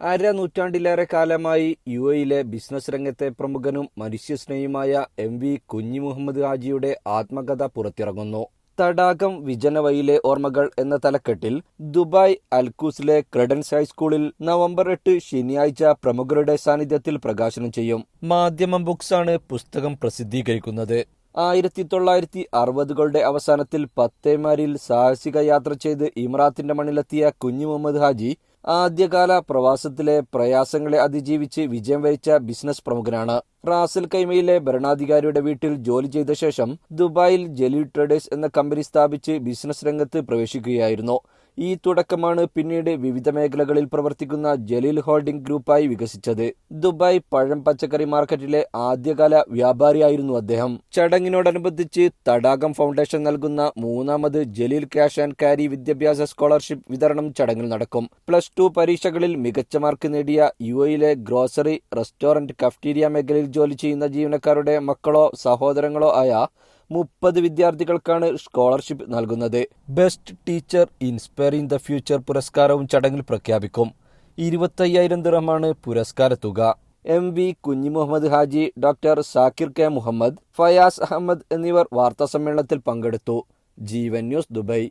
അരനൂറ്റാണ്ടിലേറെ കാലമായി യുഎഇയിലെ ബിസിനസ് രംഗത്തെ പ്രമുഖനും മനുഷ്യസ്നേഹിയുമായ എം.വി. കുഞ്ഞി മുഹമ്മദ് ഹാജിയുടെ ആത്മകഥ പുറത്തിറങ്ങുന്നു. തടാകം വിജനവയിലെ ഓർമ്മകൾ എന്ന തലക്കെട്ടിൽ ദുബായ് അൽക്കൂസിലെ ക്രെഡൻസ് ഹൈസ്കൂളിൽ നവംബർ 8 ശനിയാഴ്ച പ്രമുഖരുടെ സാന്നിധ്യത്തിൽ പ്രകാശനം ചെയ്യും. മാധ്യമം ബുക്സാണ് പുസ്തകം പ്രസിദ്ധീകരിക്കുന്നത്. 1960കളുടെ അവസാനത്തിൽ പത്തേമാരിൽ സാഹസിക യാത്ര ചെയ്ത് ഇമറാത്തിന്റെ മണ്ണിലെത്തിയ കുഞ്ഞി മുഹമ്മദ് ഹാജി ആദ്യകാല പ്രവാസത്തിലെ പ്രയാസങ്ങളെ അതിജീവിച്ച് വിജയം വരിച്ച ബിസിനസ് പ്രമുഖനാണ്. റാസൽ കൈമയിലെ ഭരണാധികാരിയുടെ വീട്ടിൽ ജോലി ചെയ്ത ശേഷം ദുബായിൽ ജലീൽ ട്രേഡേഴ്സ് എന്ന കമ്പനി സ്ഥാപിച്ച് ബിസിനസ് രംഗത്ത് പ്രവേശിക്കുകയായിരുന്നു. ഈ തുടക്കമാണ് പിന്നീട് വിവിധ മേഖലകളിൽ പ്രവർത്തിക്കുന്ന ജലീൽ ഹോൾഡിംഗ് ഗ്രൂപ്പായി വികസിച്ചത്. ദുബായ് പഴം പച്ചക്കറി മാർക്കറ്റിലെ ആദ്യകാല വ്യാപാരിയായിരുന്നു അദ്ദേഹം. ചടങ്ങിനോടനുബന്ധിച്ച് തടാകം ഫൗണ്ടേഷൻ നൽകുന്ന 3ാമത് ജലീൽ ക്യാഷ് ആൻഡ് കാരി വിദ്യാഭ്യാസ സ്കോളർഷിപ്പ് വിതരണം ചടങ്ങിൽ നടക്കും. +2 പരീക്ഷകളിൽ മികച്ച മാർക്ക് നേടിയ യുഎഇയിലെ ഗ്രോസറി, റെസ്റ്റോറന്റ്, കഫ്റ്റീരിയ മേഖലയിൽ ജോലി ചെയ്യുന്ന ജീവനക്കാരുടെ മക്കളോ സഹോദരങ്ങളോ ആയ 30 വിദ്യാർത്ഥികൾക്കാണ് സ്കോളർഷിപ്പ് നൽകുന്നത്. Best teacher inspiring the future പുരസ്കാരവും ചടങ്ങിൽ പ്രഖ്യാപിക്കും. 25,000 ദിർഹമാണ് പുരസ്കാര തുക. എം.വി. കുഞ്ഞി മുഹമ്മദ് ഹാജി, ഡോക്ടർ സാക്കിർ കെ മുഹമ്മദ്, ഫയാസ് അഹമ്മദ് എന്നിവർ വാർത്താസമ്മേളനത്തിൽ പങ്കെടുത്തു. ജീവൻ ന്യൂസ്, ദുബായ്.